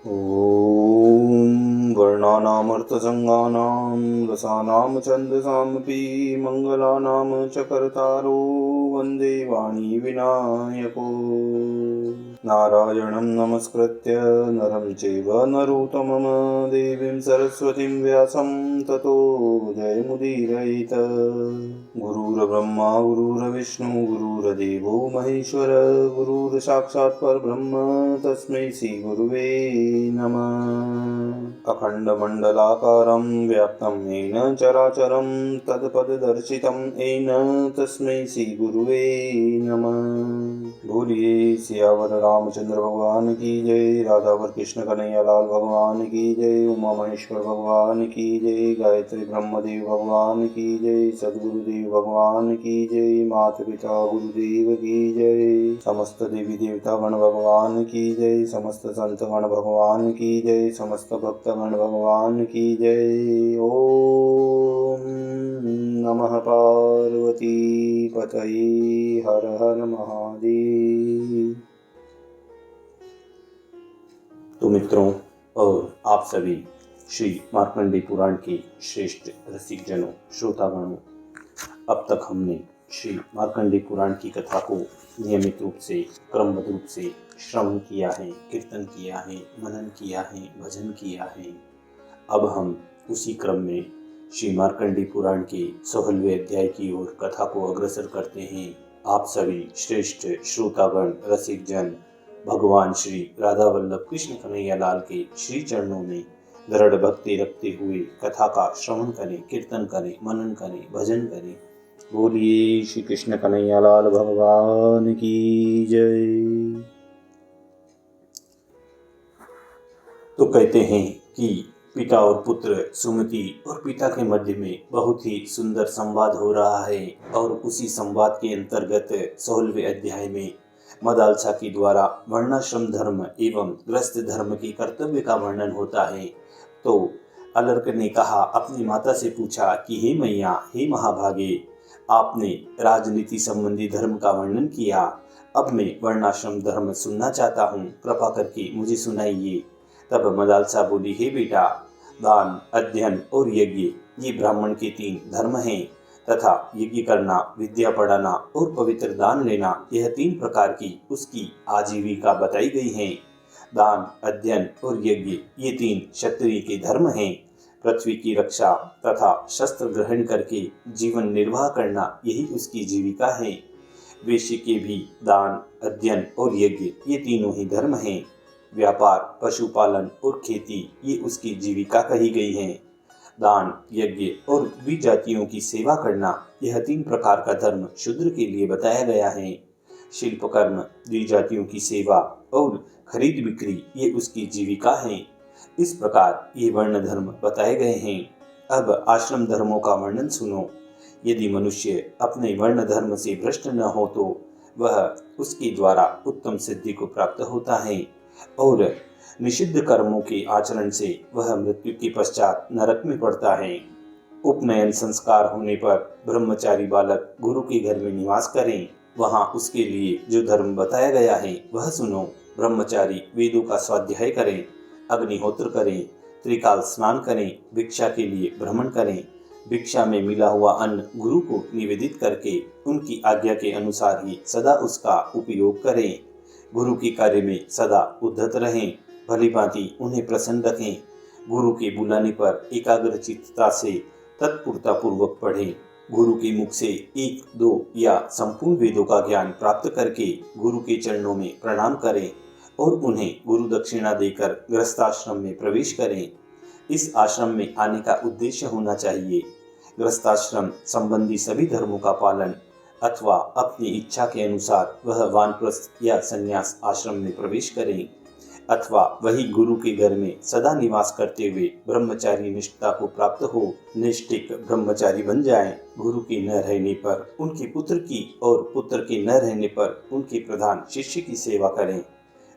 ॐ वर्णानामर्थसङ्गानां रसानां छन्दसामपि मङ्गलानां च कर्तारो वन्दे वाणी विनायको। नारायणं नमस्कृत्य नरं चैव नरोत्तमं देवीं सरस्वतीं व्यासं ततो जयमुदीरयेत्। गुरुर्ब्रह्मा गुरुर्विष्णु गुरुर्देवो महेश्वर गुरुर्साक्षात् परब्रह्म तस्मै श्रीगुरुवे नमः। अखण्डमण्डलाकारं व्याप्तं येन चराचरं तत्पददर्शितं येन तस्मै श्रीगुरुवे नमः। बोलिए सियावर रामचंद्र भगवान की जय, राधावर कृष्ण कन्हैया लाल भगवान की जय, उमा महेश्वर भगवान की जय, गायत्री ब्रह्मदेव भगवान की जय, सद्गुरुदेव भगवान की जय, माता पिता गुरुदेव की जय, समस्त देवी देवता गण भगवान की जय, समस्त संत गण भगवान की जय, समस्त भक्त गण भगवान की जय। ओम नमः पार्वती पतये हर हर महादेव। तो मित्रों और आप सभी श्री मार्कंडेय पुराण के श्रेष्ठ रसिक जनों, श्रोतागणों, अब तक हमने श्री मार्कंडेय पुराण की कथा को नियमित रूप से क्रमबद्ध रूप से श्रवण किया है, कीर्तन किया है, मनन किया है, भजन किया है। अब हम उसी क्रम में श्री मार्कंडेय पुराण के 16वें अध्याय की ओर कथा को अग्रसर करते हैं। आप सभी श्रेष्ठ श्रोतागण रसिक जन भगवान श्री राधा वल्लभ कृष्ण कन्हैया लाल के श्री चरणों में दृढ़ भक्ति रखते हुए कथा का श्रवण करें, कीर्तन करें, मनन करें, भजन करें। बोलिए श्री कृष्ण कन्हैया लाल भगवान की जय। तो कहते हैं कि पिता और पुत्र सुमति और पिता के मध्य में बहुत ही सुंदर संवाद हो रहा है और उसी संवाद के अंतर्गत 16वें अध्याय में मदालसा के द्वारा वर्णाश्रम धर्म एवं गृहस्थ धर्म के कर्तव्य का वर्णन होता है। तो अलर्क ने कहा, अपनी माता से पूछा कि हे मैया, हे महाभागे, आपने राजनीति संबंधी धर्म का वर्णन किया, अब मैं वर्णाश्रम धर्म सुनना चाहता हूँ, कृपा करके मुझे सुनाइए। तब मदालसा बोली, हे बेटा, दान, अध्ययन और यज्ञ ये ब्राह्मण के 3 धर्म हैं तथा यज्ञ करना, विद्या पढ़ाना और पवित्र दान लेना, यह 3 प्रकार की उसकी आजीविका बताई गई हैं। दान, अध्ययन और यज्ञ ये 3 क्षत्रिय के धर्म हैं। पृथ्वी की रक्षा तथा शस्त्र ग्रहण करके जीवन निर्वाह करना यही उसकी जीविका है। वैश्य के भी दान, अध्ययन और यज्ञ ये तीनों ही धर्म हैं। व्यापार, पशुपालन और खेती ये उसकी जीविका कही गई है। दान, यज्ञ और द्विजातियों की सेवा करना, यह 3 प्रकार का धर्म शूद्र के लिए बताया गया है। शिल्प कर्म, द्विजातियों की सेवा और खरीद बिक्री ये उसकी जीविका है। इस प्रकार ये वर्ण धर्म बताए गए हैं। अब आश्रम धर्मों का वर्णन सुनो। यदि मनुष्य अपने वर्ण धर्म से भ्रष्ट न हो तो वह उसके द्वारा उत्तम सिद्धि को प्राप्त होता है और निषिद्ध कर्मों के आचरण से वह मृत्यु के पश्चात नरक में पड़ता है। उपनयन संस्कार होने पर ब्रह्मचारी बालक गुरु के घर में निवास करें। वहां उसके लिए जो धर्म बताया गया है वह सुनो। ब्रह्मचारी वेदों का स्वाध्याय करें, अग्निहोत्र करें, त्रिकाल स्नान करें, भिक्षा के लिए भ्रमण करें, भिक्षा में मिला हुआ अन्न गुरु को निवेदित करके उनकी आज्ञा के अनुसार ही सदा उसका उपयोग करें। गुरु के कार्य में सदा उद्धत रहें, भली भांति उन्हें प्रसन्न रखें। गुरु के बुलाने पर एकाग्रचित्तता से तत्परता पूर्वक पढ़ें। गुरु के मुख से 1, 2 या संपूर्ण वेदों का ज्ञान प्राप्त करके गुरु के चरणों में प्रणाम करें और उन्हें गुरु दक्षिणा देकर गृहस्थाश्रम में प्रवेश करें। इस आश्रम में आने का उद्देश्य होना चाहिए गृहस्थाश्रम संबंधी सभी धर्मों का पालन, अथवा अपनी इच्छा के अनुसार वह वानप्रस्थ या संन्यास आश्रम में प्रवेश करें, अथवा वही गुरु के घर में सदा निवास करते हुए ब्रह्मचारी निष्ठा को प्राप्त हो निष्ठिक ब्रह्मचारी बन जाएं। गुरु के न रहने पर उनके पुत्र की और पुत्र के न रहने पर उनके प्रधान शिष्य की सेवा करें।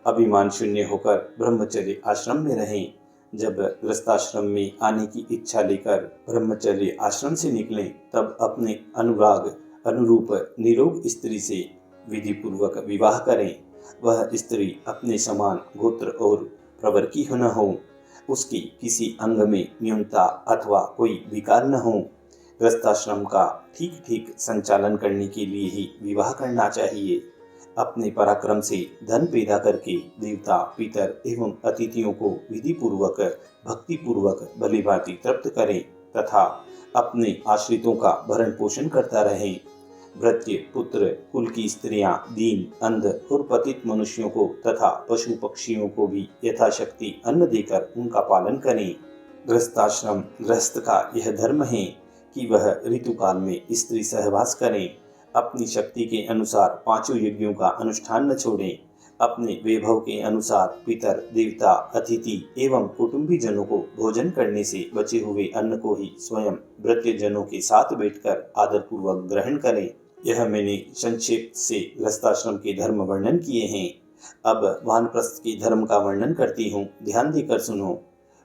अभिमान शून्य होकर ब्रह्मचर्य आश्रम में रहें। जब गृहस्थाश्रम में आने की इच्छा लेकर ब्रह्मचर्य आश्रम से निकलें, तब अपने अनुराग अनुरूप निरोग स्त्री से विधि पूर्वक विवाह करें। वह स्त्री अपने समान गोत्र और प्रवर की न हो, उसकी किसी अंग में न्यूनता अथवा कोई विकार न हो। गृहस्थाश्रम का ठीक ठीक संचालन करने के लिए ही विवाह करना चाहिए। अपने पराक्रम से धन पैदा करके देवता, पितर एवं अतिथियों को विधि पूर्वक, भक्ति पूर्वक भली भांति तृप्त करें तथा अपने आश्रितों का भरण पोषण करता रहे। भृत्य, पुत्र, कुल की स्त्रियां, दीन, अंध और पतित मनुष्यों को तथा पशु पक्षियों को भी यथाशक्ति अन्न देकर उनका पालन करें। गृहस्थाश्रम गृहस्थ का यह धर्म है कि वह ऋतुकाल में स्त्री सहवास करें, अपनी शक्ति के अनुसार पांचों यज्ञों का अनुष्ठान न छोड़ें, अपने वैभव के अनुसार पितर, देवता, अतिथि एवं कुटुंबी जनों को भोजन करने से बचे हुए अन्न को ही स्वयं भृत्य जनों के साथ बैठकर आदर पूर्वक ग्रहण करें। यह मैंने संक्षेप से गृहस्थाश्रम के धर्म वर्णन किए हैं। अब वानप्रस्थ के धर्म का वर्णन करती हूँ, ध्यान देकर सुनो।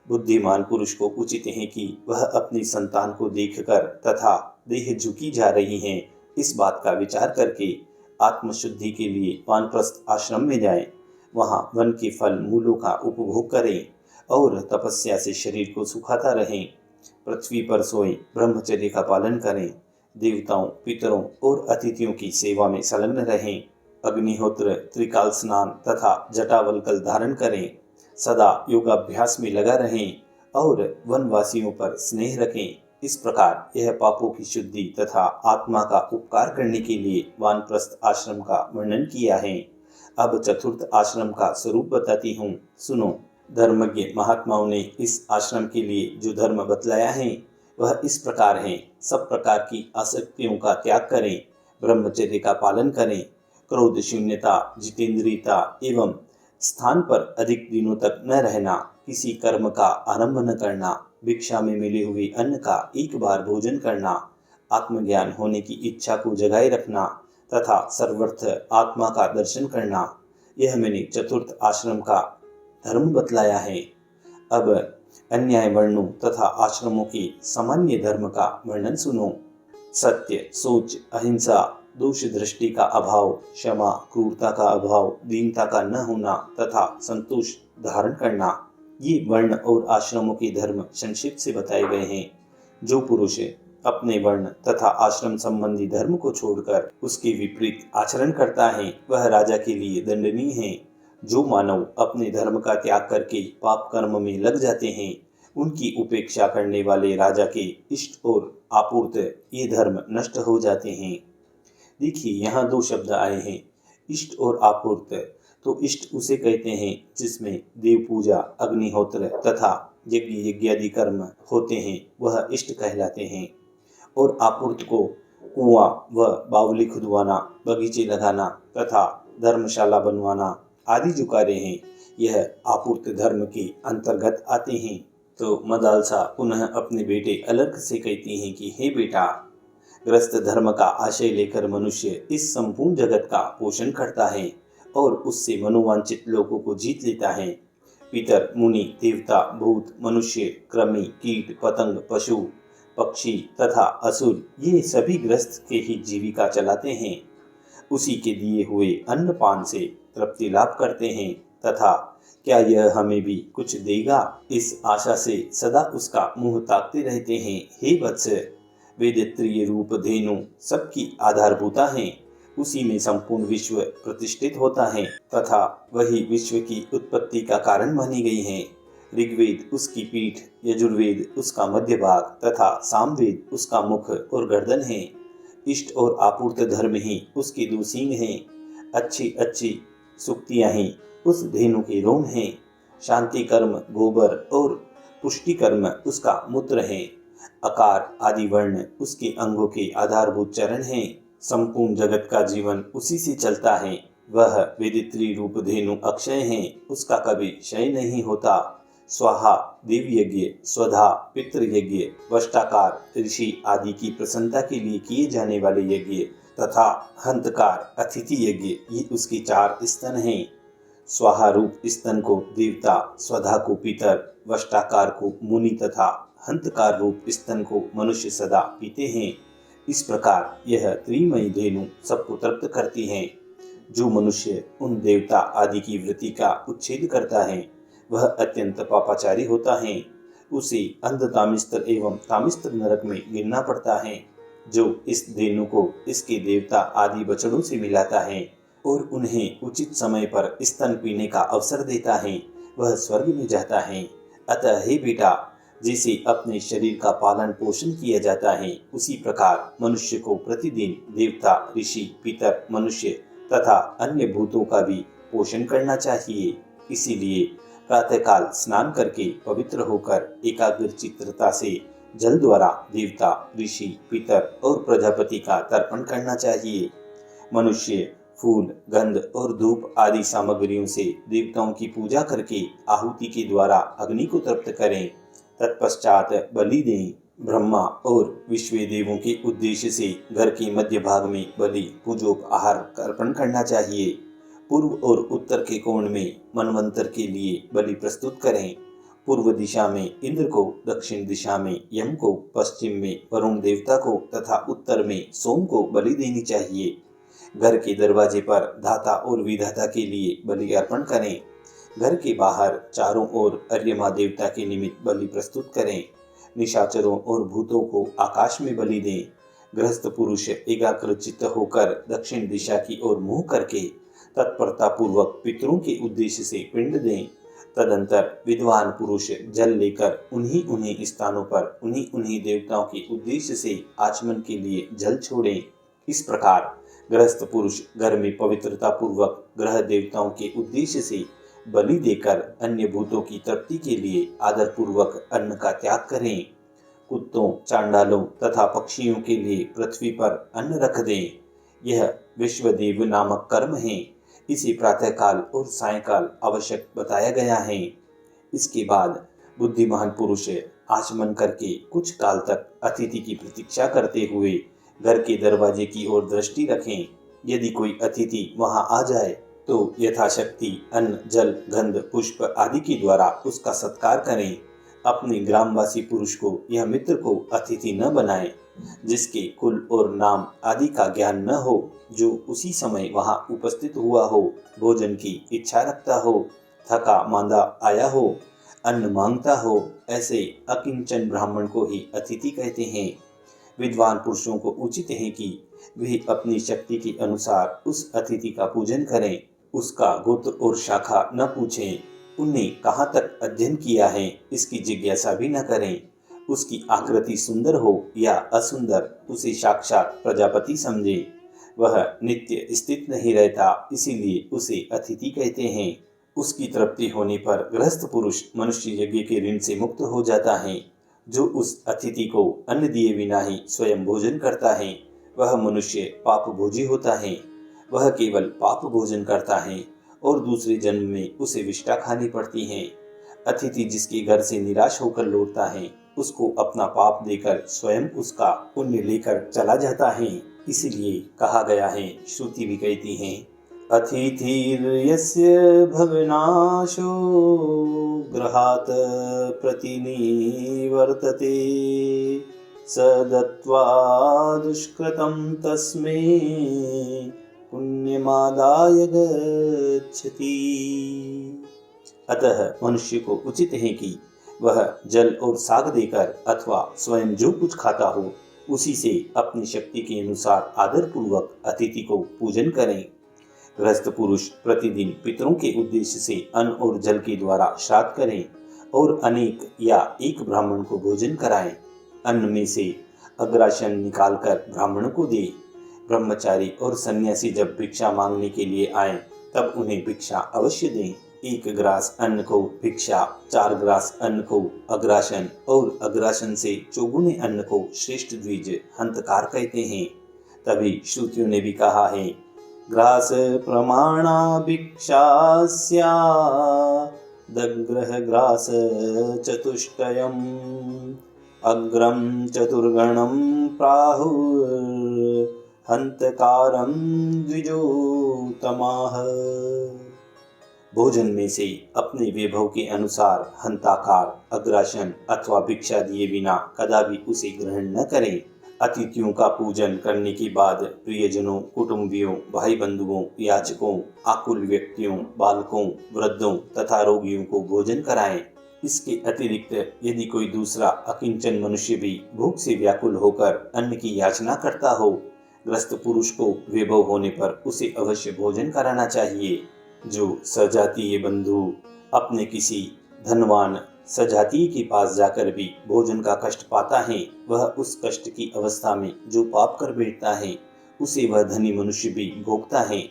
बुद्धिमान पुरुष को उचित है कि वह अपनी संतान को देखकर तथा देह झुकी जा रही है इस बात का विचार करके आत्मशुद्धि के लिए वानप्रस्थ आश्रम में जाएं। वहां वन के फल मूलों का उपभोग करें और तपस्या से शरीर को सुखाता रहें। पृथ्वी पर सोए ब्रह्मचर्य का पालन करें। देवताओं, पितरों और अतिथियों की सेवा में संलग्न रहें। अग्निहोत्र, त्रिकाल स्नान तथा जटावल्कल धारण करें। सदा योगाभ्यास में लगा रहें और वनवासियों पर स्नेह रखें। इस प्रकार यह पापों की शुद्धि तथा आत्मा का उपकार करने के लिए वानप्रस्थ आश्रम का वर्णन किया है। अब चतुर्थ आश्रम का स्वरूप बताती हूँ, सुनो। धर्मज्ञ महात्माओं ने इस आश्रम के लिए जो धर्म बतलाया है वह इस प्रकार है। सब प्रकार की आसक्तियों का त्याग करें, ब्रह्मचर्य का पालन करें, क्रोध शून्यता, जितेंद्रियता एवं स्थान पर अधिक दिनों तक न रहना, किसी कर्म का आरंभ न करना, भिक्षा में मिले हुए अन्न का एक बार भोजन करना, आत्मज्ञान होने की इच्छा को जगाए रखना तथा सर्वर्थ आत्मा का दर्शन करना, यह मैंने चतुर्थ आश्रम का धर्म बतलाया है। अब अन्याय वर्णों तथा आश्रमों के सामान्य धर्म का वर्णन सुनो। सत्य, सोच, अहिंसा, दोष दृष्टि का अभाव, क्षमा, क्रूरता का अभाव, दीनता का न होना तथा संतोष धारण करना, ये वर्ण और आश्रमों के धर्म संक्षिप्त से बताए गए हैं। जो पुरुष अपने वर्ण तथा आश्रम संबंधी धर्म को छोड़कर उसके विपरीत आचरण करता है वह राजा के लिए दंडनीय है। जो मानव अपने धर्म का त्याग करके पाप कर्म में लग जाते हैं उनकी उपेक्षा करने वाले राजा के इष्ट और आपूर्त ये धर्म नष्ट हो जाते हैं। देखिए, यहाँ दो शब्द आए हैं, इष्ट और आपूर्त। तो इष्ट उसे कहते हैं जिसमें देव पूजा, अग्निहोत्र तथा यज्ञ यज्ञादि कर्म होते हैं, वह इष्ट कहलाते हैं। और आपूर्त को कुआं व बावली खुदवाना, बगीचे लगाना तथा धर्मशाला बनवाना आदि जो कार्य हैं यह आपूर्त धर्म के अंतर्गत आते हैं। तो मदालसा पुनः अपने बेटे अलर्क से कहती हैं कि हे बेटा, गृहस्थ धर्म का आशय लेकर मनुष्य इस संपूर्ण जगत का पोषण करता है और उससे मनोवांछित लोगों को जीत लेता है। पितर, मुनि, देवता, भूत, मनुष्य, कृमि, कीट, पतंग, पशु, पक्षी तथा असुर ये सभी गृहस्थ के ही जीविका चलाते हैं। उसी के दिए हुए अन्न पान से तृप्ति लाभ करते हैं तथा क्या यह हमें भी कुछ देगा, इस आशा से सदा उसका मुंह ताकते रहते हैं। हे वत्स, वेदत्रीय रूप धेनु सबकी आधारभूता है। उसी में संपूर्ण विश्व प्रतिष्ठित होता है तथा वही विश्व की उत्पत्ति का कारण मानी गई है। ऋग्वेद उसकी पीठ, यजुर्वेद उसका मध्य भाग तथा सामवेद उसका मुख और गर्दन है। इष्ट और आपूर्त धर्म ही उसके दो सींग हैं। अच्छी अच्छी सुक्तियां ही उस धेनु के रोम हैं। शांति कर्म गोबर और पुष्टि कर्म उसका मूत्र है। आकार आदि वर्ण उसके अंगों के आधारभूत चरण हैं। संपूर्ण जगत का जीवन उसी से चलता है। वह वेदित्री रूप धेनु अक्षय है, उसका कभी क्षय नहीं होता। स्वाहा देव यज्ञ, स्वधा पितृ यज्ञ, वष्टाकार ऋषि आदि की प्रसन्नता के लिए किए जाने वाले यज्ञ तथा हंतकार अतिथि यज्ञ ये उसके चार स्तन हैं। स्वाहा रूप स्तन को देवता, स्वधा को पितर, वष्टाकार को मुनि तथा हंतकार रूप स्तन को मनुष्य सदा पीते हैं। इस प्रकार यह त्रिमयी धेनु सबको तृप्त करती है। जो मनुष्य उन देवता आदि की वृत्ति का उच्छेद करता है वह अत्यंत पापाचारी होता है। उसे अंध तामिस्त्र एवं तामिस्त्र नरक में गिरना पड़ता है। जो इस धेनु को इसके देवता आदि बछड़ों से मिलाता है और उन्हें उचित समय पर स्तन पीने का अवसर देता है, वह स्वर्ग में जाता है। अतः हे बेटा, जैसे अपने शरीर का पालन पोषण किया जाता है, उसी प्रकार मनुष्य को प्रतिदिन देवता, ऋषि, पितर, मनुष्य तथा अन्य भूतों का भी पोषण करना चाहिए। इसीलिए प्रातःकाल स्नान करके पवित्र होकर एकाग्र चित्तता से जल द्वारा देवता, ऋषि, पितर और प्रजापति का तर्पण करना चाहिए। मनुष्य फूल, गंध और धूप आदि सामग्रियों से देवताओं की पूजा करके आहुति के द्वारा अग्नि को तृप्त करें। तत्पश्चात बलि दें। ब्रह्मा और विश्व देवों के उद्देश्य से घर के मध्य भाग में बलि पूजोपहार अर्पण करना चाहिए। पूर्व और उत्तर के कोण में मनवंतर के लिए बलि प्रस्तुत करें। पूर्व दिशा में इंद्र को, दक्षिण दिशा में यम को, पश्चिम में वरुण देवता को तथा उत्तर में सोम को बलि देनी चाहिए। घर के दरवाजे पर धाता और विधाता के लिए बलि अर्पण करें। घर के बाहर चारों ओर अर्यमा देवता के निमित्त बलि प्रस्तुत करें। निशाचरों और भूतों को आकाश में बलि दें। गृहस्थ पुरुष एकाग्रचित्त होकर दक्षिण दिशा की ओर मुंह करके तत्परता पूर्वक पितरों के उद्देश्य से पिंड दें। तदंतर विद्वान पुरुष जल लेकर उन्हीं स्थानों पर उन्हीं देवताओं के उद्देश्य से आचमन के लिए जल छोड़ें। इस प्रकार गृहस्थ पुरुष घर में पवित्रता पूर्वक ग्रह देवताओं के उद्देश्य से बलि देकर अन्य भूतों की तृप्ति के लिए आदर पूर्वक अन्न का त्याग करें। कुत्तों, चांडालों तथा पक्षियों के लिए पृथ्वी पर अन्न रख दें। यह विश्वदेव नामक कर्म है। इसे प्रातःकाल और सायंकाल आवश्यक बताया गया है। इसके बाद बुद्धिमान पुरुष आचमन करके कुछ काल तक अतिथि की प्रतीक्षा करते हुए घर के दरवाजे की ओर दृष्टि रखें। यदि कोई अतिथि वहां आ जाए तो यथाशक्ति अन्न, जल, गंध, पुष्प आदि के द्वारा उसका सत्कार करें। अपने ग्रामवासी पुरुष को यह मित्र को अतिथि न बनाएं, जिसके कुल और नाम आदि का ज्ञान न हो, जो उसी समय वहां उपस्थित हुआ हो, भोजन की इच्छा रखता हो, थका मांदा आया हो, अन्न मांगता हो, ऐसे अकिंचन ब्राह्मण को ही अतिथि कहते हैं। विद्वान पुरुषों को उचित है कि वे अपनी शक्ति के अनुसार उस अतिथि का पूजन करें। उसका गोत्र और शाखा न पूछें, उन्हें कहाँ तक अध्ययन किया है इसकी जिज्ञासा भी न करें। उसकी आकृति सुंदर हो या असुंदर, उसे साक्षात प्रजापति समझें। वह नित्य स्थित नहीं रहता, इसीलिए उसे अतिथि कहते हैं। उसकी तृप्ति होने पर गृहस्थ पुरुष मनुष्य यज्ञ के ऋण से मुक्त हो जाता है। जो उस अतिथि को अन्न दिए बिना ही स्वयं भोजन करता है, वह मनुष्य पाप भोजी होता है। वह केवल पाप भोजन करता है और दूसरे जन्म में उसे विष्ठा खानी पड़ती है। अतिथि जिसके घर से निराश होकर लौटता है, उसको अपना पाप देकर स्वयं उसका पुण्य लेकर चला जाता है। इसलिए कहा गया है, श्रुति भी कहती है, अतिथिर्यस्य भवनाशो गृहात् प्रतिनिवर्तते स दत्त्वा दुष्कृतं तस्मै पुण्यमादाय गच्छति। अतः मनुष्य को उचित है कि वह जल और साग देकर अथवा स्वयं जो कुछ खाता हो, उसी से अपनी शक्ति के अनुसार आदर पूर्वक अतिथि को पूजन करें। गृहस्थ पुरुष प्रतिदिन पितरों के उद्देश्य से अन्न और जल के द्वारा श्राद्ध करें और अनेक या एक ब्राह्मण को भोजन कराएं। अन्न में से अग्रासन निकालकर ब्राह्मण को दे। ब्रह्मचारी और सन्यासी जब भिक्षा मांगने के लिए आए, तब उन्हें भिक्षा अवश्य दें। 1 ग्रास अन्न को भिक्षा, 4 ग्रास अन्न को अग्रासन और अग्रासन से चौगुने अन्न को श्रेष्ठ द्विज हंतकार कहते हैं। तभी श्रुतियों ने भी कहा है, ग्रास प्रमाणा भिक्षास्या दग्रह ग्रास चतुष्टयम् अग्रम चतुर्गणम प्राहुर हंतकारम द्विजोतमाः। भोजन में से अपने वैभव के अनुसार हंताकार, अग्रासन अथवा भिक्षा दिए बिना कदापि उसे ग्रहण न करें। अतिथियों का पूजन करने के बाद प्रियजनों, कुटुंबियों, भाई बंधुओं, याचकों, आकुल व्यक्तियों, बालकों, वृद्धों तथा रोगियों को भोजन कराएं। इसके अतिरिक्त यदि कोई दूसरा अकिंचन मनुष्य भी भूख से व्याकुल होकर अन्न की याचना करता हो, ग्रस्त पुरुष को वैभव होने पर उसे अवश्य भोजन कराना चाहिए। जो सजातीय बंधु अपने किसी धनवान सजातीय के पास जाकर भी भोजन का कष्ट पाता है, वह उस कष्ट की अवस्था में जो पाप कर बैठता है, उसे वह धनी मनुष्य भी भोगता है।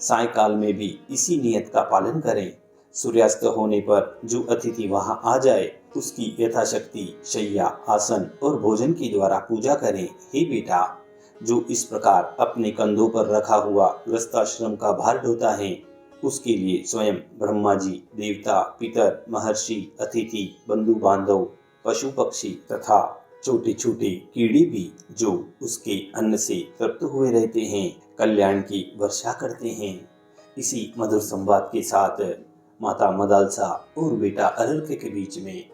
सायकाल में भी इसी नियत का पालन करें। सूर्यास्त होने पर जो अतिथि वहां आ जाए, उसकी यथाशक्ति शैया, आसन और भोजन के द्वारा पूजा करें। हे बेटा, जो इस प्रकार अपने कंधों पर रखा हुआ गृहस्थाश्रम का भार ढोता है, उसके लिए स्वयं ब्रह्मा जी, देवता, पितर, महर्षि, अतिथि, बंधु बांधव, पशु पक्षी तथा छोटे छोटे कीड़े भी जो उसके अन्न से तृप्त हुए रहते हैं, कल्याण की वर्षा करते हैं। इसी मधुर संवाद के साथ माता मदालसा और बेटा अरर्क के बीच में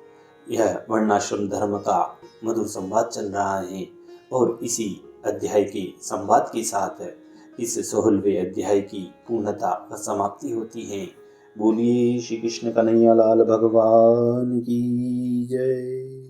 यह वर्णाश्रम धर्म का मधुर संवाद चल रहा है और इसी अध्याय के संवाद के साथ इस 16वें अध्याय की पूर्णता व समाप्ति होती है। बोलिए श्री कृष्ण कन्हैया लाल भगवान की जय।